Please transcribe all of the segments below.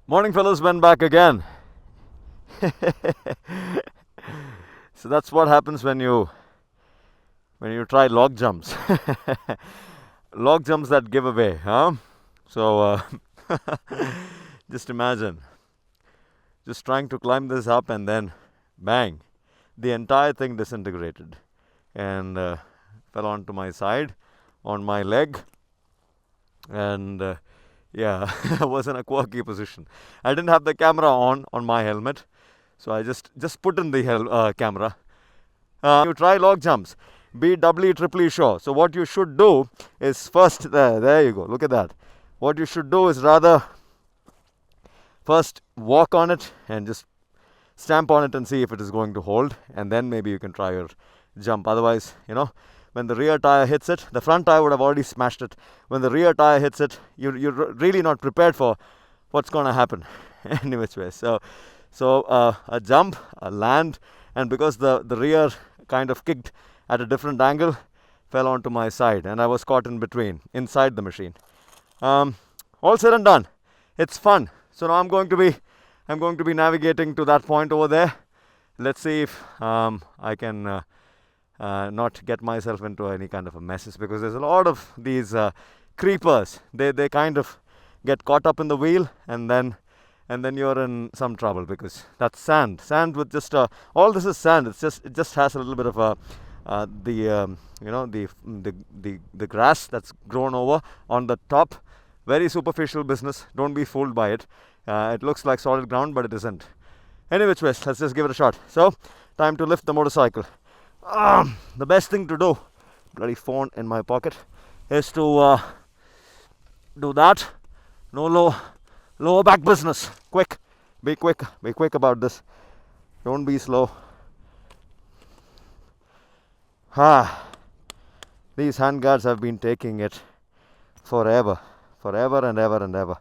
Morning, fellows. Ben back again. So that's what happens when you try log jumps. Log jumps that give away, huh? So just imagine, just trying to climb this up and then bang, the entire thing disintegrated and fell onto my side, on my leg, and yeah, I was in a quirky position. I didn't have the camera on my helmet, so I just put in the camera. You try log jumps, be doubly triply sure. So what you should do is first, there you go. Look at that. What you should do is rather first walk on it and just stamp on it and see if it is going to hold, and then maybe you can try your jump. Otherwise, when the rear tire hits it, the front tire would have already smashed it. When the rear tire hits it, you're really not prepared for what's going to happen any which way. So a jump, a land, and because the rear kind of kicked at a different angle, fell onto my side, and I was caught in between, inside the machine. All said and done, it's fun. So now I'm going to be navigating to that point over there. Let's see if I can not get myself into any kind of a messes, because there's a lot of these creepers. They kind of get caught up in the wheel, and then you're in some trouble, because that's sand with just all this is sand. It just has a little bit of the grass that's grown over on the top. Very superficial business. Don't be fooled by it. It looks like solid ground, but it isn't. Any which ways, let's just give it a shot. So time to lift the motorcycle. The best thing to do, bloody phone in my pocket, is to do that. No lower back business. Quick. Be quick about this. Don't be slow. These handguards have been taking it forever and ever.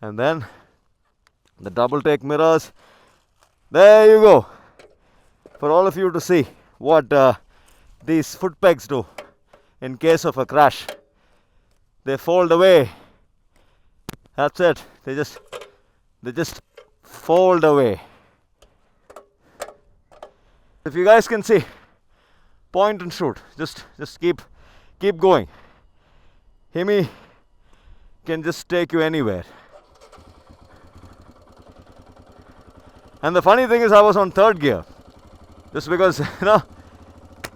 And then the double take mirrors. There you go. For all of you to see what these foot pegs do in case of a crash. They fold away. That's it. They just fold away. If you guys can see, point and shoot. Just keep going. Himi can just take you anywhere. And the funny thing is, I was on third gear, just because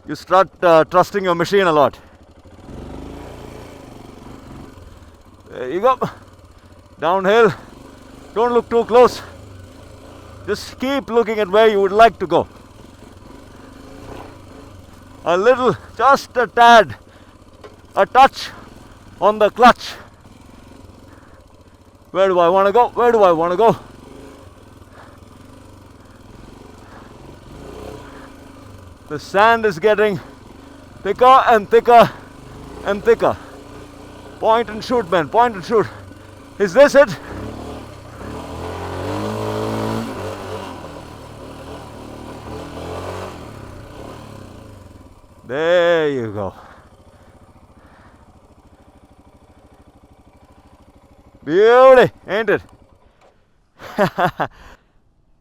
you start trusting your machine a lot. There you go. Downhill. Don't look too close. Just keep looking at where you would like to go. A little, just a tad, a touch on the clutch. Where do I want to go? The sand is getting thicker and thicker and thicker. Point and shoot, man. Point and shoot. Is this it? There you go. Beauty, ain't it?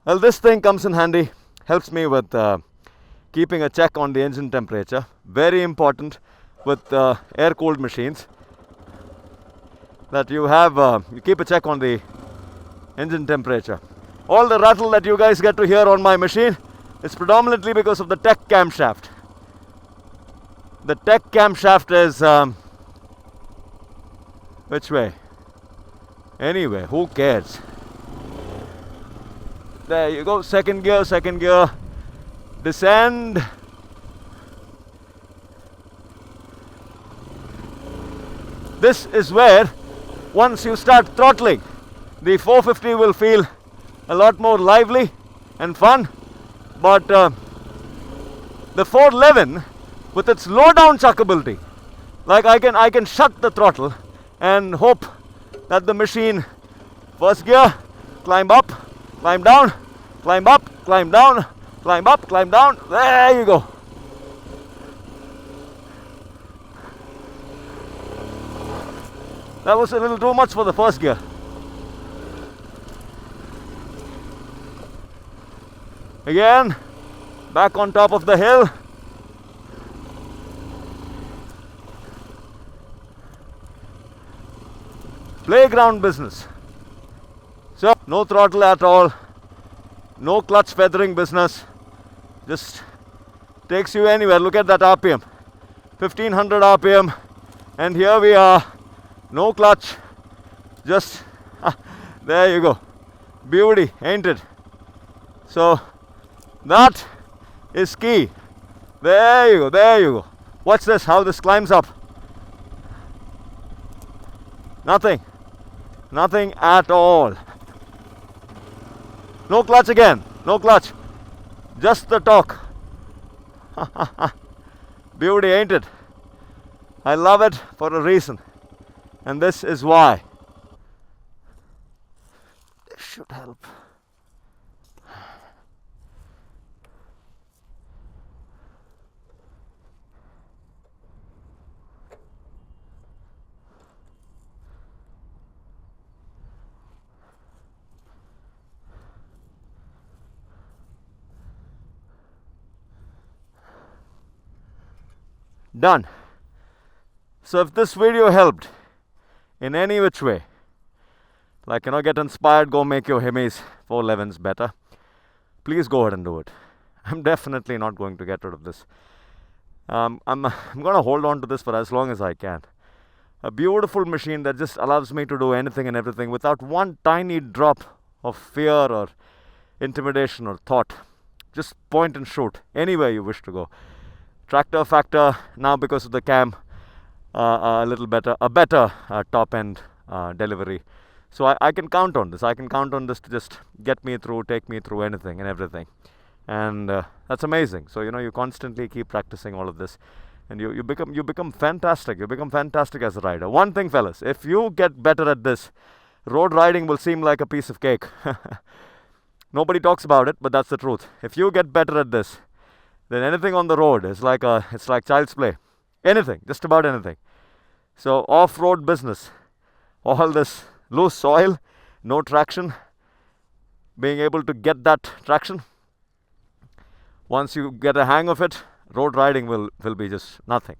Well, this thing comes in handy. Helps me with keeping a check on the engine temperature. Very important with air-cooled machines, that you keep a check on the engine temperature. All the rattle that you guys get to hear on my machine is predominantly because of the tech camshaft. The tech camshaft is which way? Anyway, who cares? There you go. Second gear. Descend. This is where, once you start throttling, the 450 will feel a lot more lively and fun. But the 411, with its low down chuckability, like I can shut the throttle and hope that the machine, first gear, climb up, climb down, climb up, climb down, climb up, climb down. There you go. That was a little too much for the first gear. Again, back on top of the hill. Playground business. So, no throttle at all, no clutch feathering business, just takes you anywhere. Look at that RPM, 1500 RPM, and here we are, no clutch, just, there you go, beauty, ain't it? So, that is key. There you go, there you go. Watch this, how this climbs up. Nothing at all. No clutch again, no clutch, just the torque. Beauty, ain't it? I love it for a reason, and this is why. This should help. Done. So if this video helped in any which way, like, get inspired, go make your Hemis 411s better, please go ahead and do it. I'm definitely not going to get rid of this. I'm going to hold on to this for as long as I can. A beautiful machine that just allows me to do anything and everything without one tiny drop of fear or intimidation or thought. Just point and shoot anywhere you wish to go. Tractor factor now, because of the cam, a little better, a better top end delivery. So I can count on this. I can count on this to just get me through, take me through anything and everything. And that's amazing. So you constantly keep practicing all of this, and you become fantastic. You become fantastic as a rider. One thing, fellas, if you get better at this, road riding will seem like a piece of cake. Nobody talks about it, but that's the truth. If you get better at this, then anything on the road is like it's like child's play. Anything, just about anything. So off-road business, all this loose soil, no traction, being able to get that traction, once you get a hang of it, road riding will be just nothing.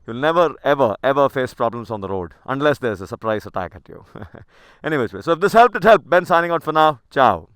You'll never ever face problems on the road unless there's a surprise attack at you. Anyways, so if this helped, it helped. Ben signing out for now. Ciao.